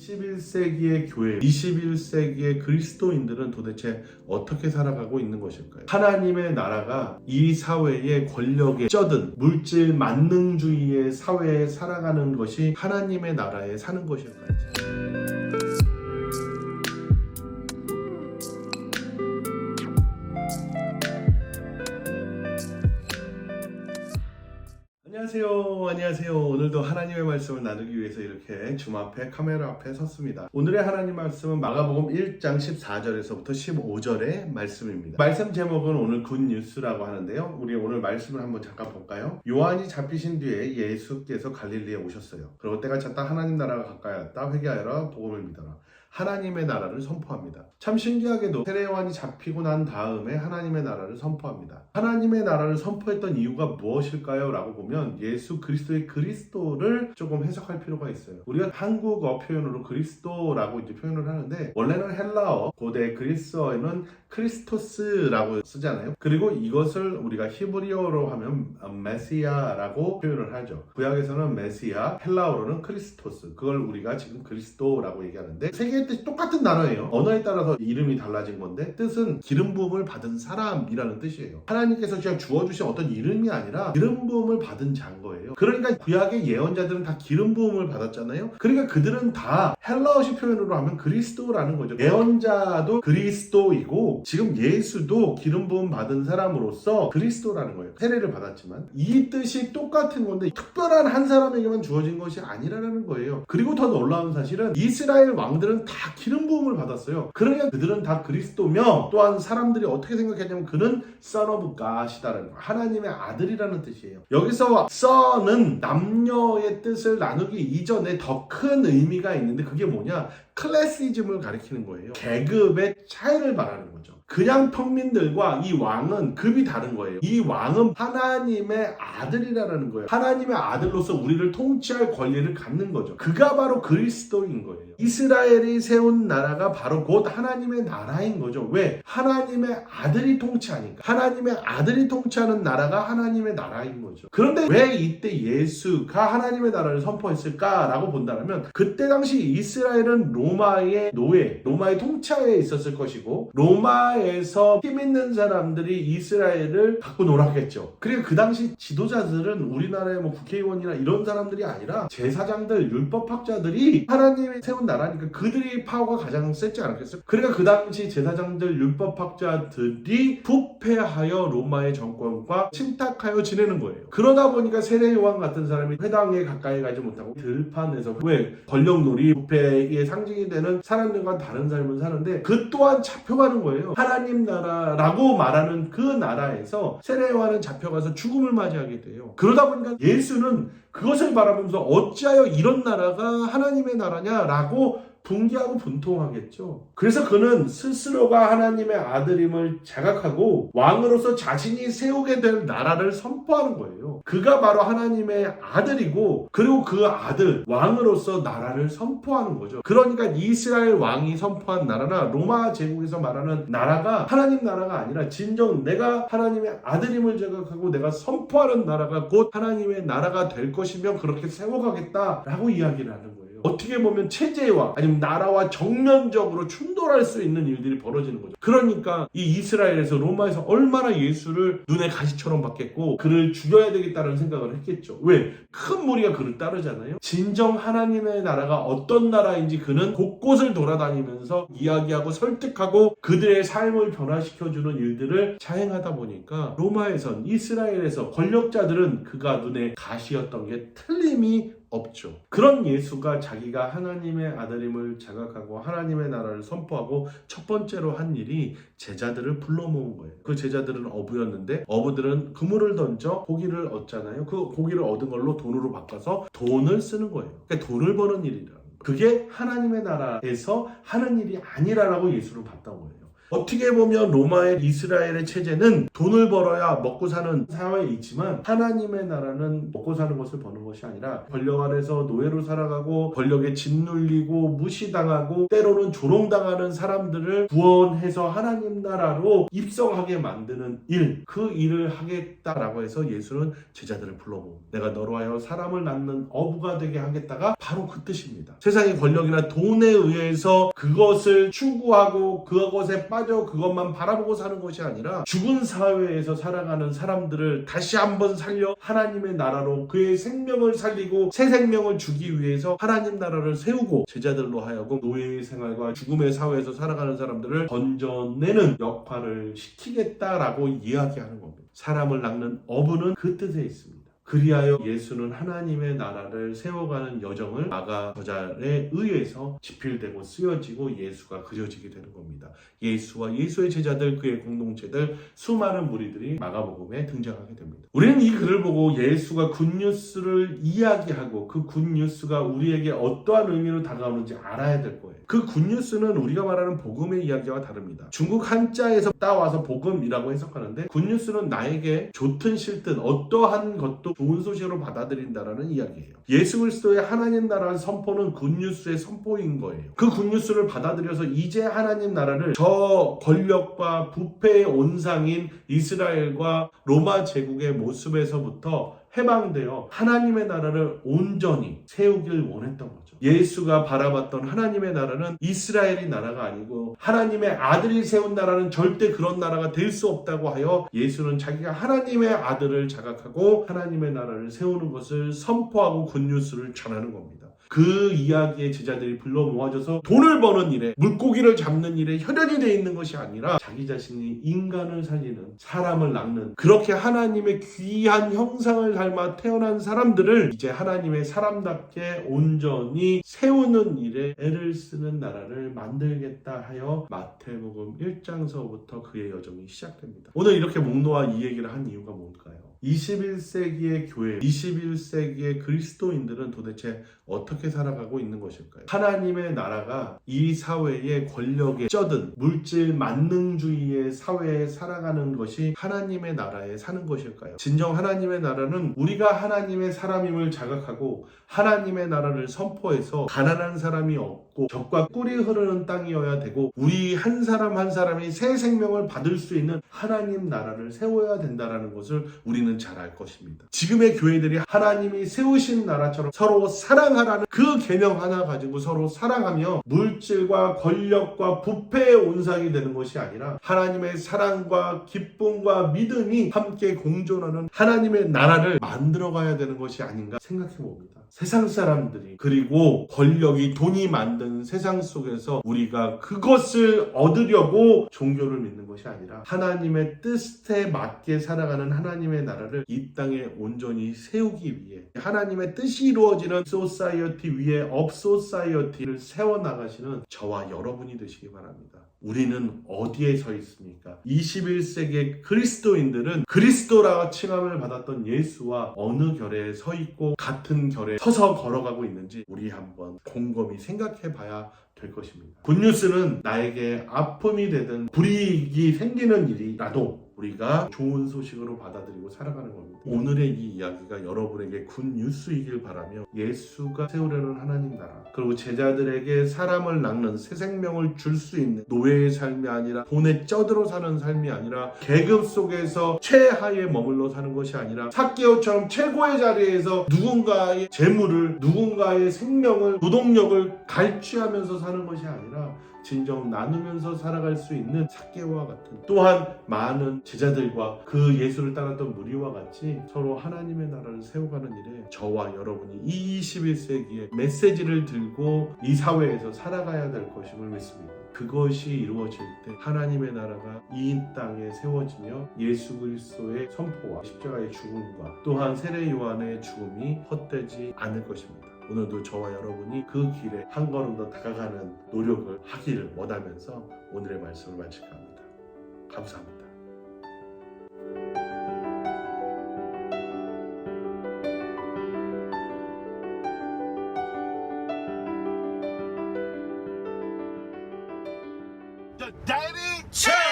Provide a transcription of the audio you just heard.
21세기의 교회, 21세기의 그리스도인들은 도대체 어떻게 살아가고 있는 것일까요? 하나님의 나라가 이 사회의 권력에 쩌든 물질 만능주의의 사회에 살아가는 것이 하나님의 나라에 사는 것일까요? 안녕하세요. 오늘도 하나님의 말씀을 나누기 위해서 이렇게 줌 앞에 카메라 앞에 섰습니다. 오늘의 하나님 말씀은 마가복음 1장 14절에서부터 15절의 말씀입니다. 말씀 제목은 오늘 굿뉴스라고 하는데요. 우리 오늘 말씀을 한번 잠깐 볼까요? 요한이 잡히신 뒤에 예수께서 갈릴리에 오셨어요. 그리고 때가 찼다 하나님 나라가 가까이 왔다 회개하여라 복음을 믿어라. 하나님의 나라를 선포합니다. 참 신기하게도 세례 요한이 잡히고 난 다음에 하나님의 나라를 선포합니다. 하나님의 나라를 선포했던 이유가 무엇일까요? 라고 보면 예수 그리스도의 그리스도를 조금 해석할 필요가 있어요. 우리가 한국어 표현으로 그리스도라고 이제 표현을 하는데 원래는 헬라어, 고대 그리스어에는 크리스토스라고 쓰잖아요. 그리고 이것을 우리가 히브리어로 하면 메시아라고 표현을 하죠. 구약에서는 메시아, 헬라어로는 크리스토스. 그걸 우리가 지금 그리스도라고 얘기하는데 세 개의 뜻이 똑같은 단어예요. 언어에 따라서 이름이 달라진 건데 뜻은 기름 부음을 받은 사람이라는 뜻이에요. 하나님께서 그냥 주어주신 어떤 이름이 아니라 기름 부음을 받은 자인 거예요. 그러니까 구약의 예언자들은 다 기름 부음을 받았잖아요. 그러니까 그들은 다 헬라어식 표현으로 하면 그리스도라는 거죠. 예언자도 그리스도이고 지금 예수도 기름 부음 받은 사람으로서 그리스도라는 거예요. 세례를 받았지만 이 뜻이 똑같은 건데 특별한 한 사람에게만 주어진 것이 아니라는 거예요. 그리고 더 놀라운 사실은 이스라엘 왕들은 다 기름 부음을 받았어요. 그러니까 그들은 다 그리스도며 또한 사람들이 어떻게 생각했냐면 그는 Son of God이다라는 거예요. 하나님의 아들이라는 뜻이에요. 여기서 Son은 남녀의 뜻을 나누기 이전에 더 큰 의미가 있는데 그게 뭐냐? 클래시즘을 가리키는 거예요. 계급의 차이를 말하는 거죠. 그냥 평민들과 이 왕은 급이 다른 거예요. 이 왕은 하나님의 아들이라는 거예요. 하나님의 아들로서 우리를 통치할 권리를 갖는 거죠. 그가 바로 그리스도인 거예요. 이스라엘이 세운 나라가 바로 곧 하나님의 나라인 거죠. 왜? 하나님의 아들이 통치하니까. 하나님의 아들이 통치하는 나라가 하나님의 나라인 거죠. 그런데 왜 이때 예수가 하나님의 나라를 선포했을까라고 본다면 그때 당시 이스라엘은 로마의 노예, 로마의 통치하에 있었을 것이고 로마에서 힘 있는 사람들이 이스라엘을 갖고 놀았겠죠. 그리고 그 당시 지도자들은 우리나라의 뭐 국회의원이나 이런 사람들이 아니라 제사장들, 율법학자들이 하나님이 세운 나라니까 그들이 파워가 가장 셌지 않았겠어요? 그러니까 그 당시 제사장들, 율법학자들이 부패하여 로마의 정권과 침탁하여 지내는 거예요. 그러다 보니까 세례 요한 같은 사람이 회당에 가까이 가지 못하고 들판에서 왜 권력놀이, 부패의 상징이 되는 사람들과 다른 삶을 사는데 그 또한 잡혀가는 거예요. 하나님 나라라고 말하는 그 나라에서 세례 요한은 잡혀가서 죽음을 맞이하게 돼요. 그러다 보니까 예수는 그것을 바라보면서 어찌하여 이런 나라가 하나님의 나라냐라고 분개하고 분통하겠죠. 그래서 그는 스스로가 하나님의 아들임을 자각하고 왕으로서 자신이 세우게 될 나라를 선포하는 거예요. 그가 바로 하나님의 아들이고 그리고 그 아들 왕으로서 나라를 선포하는 거죠. 그러니까 이스라엘 왕이 선포한 나라나 로마 제국에서 말하는 나라가 하나님 나라가 아니라 진정 내가 하나님의 아들임을 자각하고 내가 선포하는 나라가 곧 하나님의 나라가 될 것이며 그렇게 세워가겠다라고 이야기를 하는 거예요. 어떻게 보면 체제와 아니면 나라와 정면적으로 충돌할 수 있는 일들이 벌어지는 거죠. 그러니까 이 이스라엘에서 로마에서 얼마나 예수를 눈에 가시처럼 봤겠고 그를 죽여야 되겠다는 생각을 했겠죠. 왜? 큰 무리가 그를 따르잖아요. 진정 하나님의 나라가 어떤 나라인지 그는 곳곳을 돌아다니면서 이야기하고 설득하고 그들의 삶을 변화시켜주는 일들을 자행하다 보니까 로마에선 이스라엘에서 권력자들은 그가 눈에 가시였던 게 틀림이 없죠. 그런 예수가 자기가 하나님의 아들임을 자각하고 하나님의 나라를 선포하고 첫 번째로 한 일이 제자들을 불러 모은 거예요. 그 제자들은 어부였는데 어부들은 그물을 던져 고기를 얻잖아요. 그 고기를 얻은 걸로 돈으로 바꿔서 돈을 쓰는 거예요. 그러니까 돈을 버는 일이라. 그게 하나님의 나라에서 하는 일이 아니라라고 예수를 봤던 거예요. 어떻게 보면 로마의 이스라엘의 체제는 돈을 벌어야 먹고 사는 사회에 있지만 하나님의 나라는 먹고 사는 것을 버는 것이 아니라 권력 아래서 노예로 살아가고 권력에 짓눌리고 무시당하고 때로는 조롱당하는 사람들을 구원해서 하나님 나라로 입성하게 만드는 일, 그 일을 하겠다라고 해서 예수는 제자들을 불러보고 내가 너로 하여 사람을 낳는 어부가 되게 하겠다가 바로 그 뜻입니다. 세상의 권력이나 돈에 의해서 그것을 추구하고 그것에 빠져 그것만 바라보고 사는 것이 아니라 죽은 사회에서 살아가는 사람들을 다시 한번 살려 하나님의 나라로 그의 생명을 살리고 새 생명을 주기 위해서 하나님 나라를 세우고 제자들로 하여금 노예의 생활과 죽음의 사회에서 살아가는 사람들을 건져내는 역할을 시키겠다라고 이야기하는 겁니다. 사람을 낚는 어부는 그 뜻에 있습니다. 그리하여 예수는 하나님의 나라를 세워가는 여정을 마가 저자에 의해서 집필되고 쓰여지고 예수가 그려지게 되는 겁니다. 예수와 예수의 제자들, 그의 공동체들, 수많은 무리들이 마가복음에 등장하게 됩니다. 우리는 이 글을 보고 예수가 굿뉴스를 이야기하고 그 굿뉴스가 우리에게 어떠한 의미로 다가오는지 알아야 될 거예요. 그 굿뉴스는 우리가 말하는 복음의 이야기와 다릅니다. 중국 한자에서 따와서 복음이라고 해석하는데 굿뉴스는 나에게 좋든 싫든 어떠한 것도 좋은 소식으로 받아들인다라는 이야기예요. 예수 그리스도의 하나님 나라의 선포는 굿뉴스의 선포인 거예요. 그 굿뉴스를 받아들여서 이제 하나님 나라를 저 권력과 부패의 온상인 이스라엘과 로마 제국의 모습에서부터 해방되어 하나님의 나라를 온전히 세우길 원했던 거죠. 예수가 바라봤던 하나님의 나라는 이스라엘의 나라가 아니고 하나님의 아들이 세운 나라는 절대 그런 나라가 될 수 없다고 하여 예수는 자기가 하나님의 아들을 자각하고 하나님의 나라를 세우는 것을 선포하고 굿뉴스를 전하는 겁니다. 그 이야기에 제자들이 불러 모아져서 돈을 버는 일에 물고기를 잡는 일에 혈연이 되어 있는 것이 아니라 자기 자신이 인간을 살리는 사람을 낚는 그렇게 하나님의 귀한 형상을 닮아 태어난 사람들을 이제 하나님의 사람답게 온전히 세우는 일에 애를 쓰는 나라를 만들겠다 하여 마태복음 1장서부터 그의 여정이 시작됩니다. 오늘 이렇게 목 놓아 이 얘기를 한 이유가 뭘까요? 21세기의 교회, 21세기의 그리스도인들은 도대체 어떻게 살아가고 있는 것일까요? 하나님의 나라가 이 사회의 권력에 쩌든 물질 만능주의의 사회에 살아가는 것이 하나님의 나라에 사는 것일까요? 진정 하나님의 나라는 우리가 하나님의 사람임을 자각하고 하나님의 나라를 선포해서 가난한 사람이 없고 젖과 꿀이 흐르는 땅이어야 되고 우리 한 사람 한 사람이 새 생명을 받을 수 있는 하나님 나라를 세워야 된다는 것을 우리는 잘 알 것입니다. 지금의 교회들이 하나님이 세우신 나라처럼 서로 사랑하라는 그 개념 하나 가지고 서로 사랑하며 물질과 권력과 부패의 온상이 되는 것이 아니라 하나님의 사랑과 기쁨과 믿음이 함께 공존하는 하나님의 나라를 만들어가야 되는 것이 아닌가 생각해 봅니다. 세상 사람들이 그리고 권력이 돈이 만든 세상 속에서 우리가 그것을 얻으려고 종교를 믿는 것이 아니라 하나님의 뜻에 맞게 살아가는 하나님의 나라를 이 땅에 온전히 세우기 위해 하나님의 뜻이 이루어지는 소사이어티 위에 업소사이어티를 세워나가시는 저와 여러분이 되시기 바랍니다. 우리는 어디에 서 있습니까? 21세기의 그리스도인들은 그리스도라 칭함을 받았던 예수와 어느 결에 서 있고 같은 결에 서서 걸어가고 있는지 우리 한번 곰곰이 생각해 봐야 될 것입니다. 굿뉴스는 나에게 아픔이 되든 불이익이 생기는 일이라도 우리가 좋은 소식으로 받아들이고 살아가는 겁니다. 오늘의 이 이야기가 여러분에게 굿뉴스이길 바라며 예수가 세우려는 하나님 나라 그리고 제자들에게 사람을 낚는 새 생명을 줄 수 있는 노예의 삶이 아니라 돈에 쩌들어 사는 삶이 아니라 계급 속에서 최하에 머물러 사는 것이 아니라 삭개오처럼 최고의 자리에서 누군가의 재물을 누군가의 생명을 노동력을 갈취하면서 사는 것이 아니라 진정 나누면서 살아갈 수 있는 삭개오와 같은 또한 많은 제자들과 그 예수를 따랐던 무리와 같이 서로 하나님의 나라를 세워가는 일에 저와 여러분이 이 21세기에 메시지를 들고 이 사회에서 살아가야 될 것임을 믿습니다. 그것이 이루어질 때 하나님의 나라가 이 땅에 세워지며 예수 그리스도의 선포와 십자가의 죽음과 또한 세례 요한의 죽음이 헛되지 않을 것입니다. 오늘도 저와 여러분이 그 길에 한 걸음 더 다가가는 노력을 하기를 원하면서 오늘의 말씀을 마칠까 합니다. 감사합니다. Daddy 최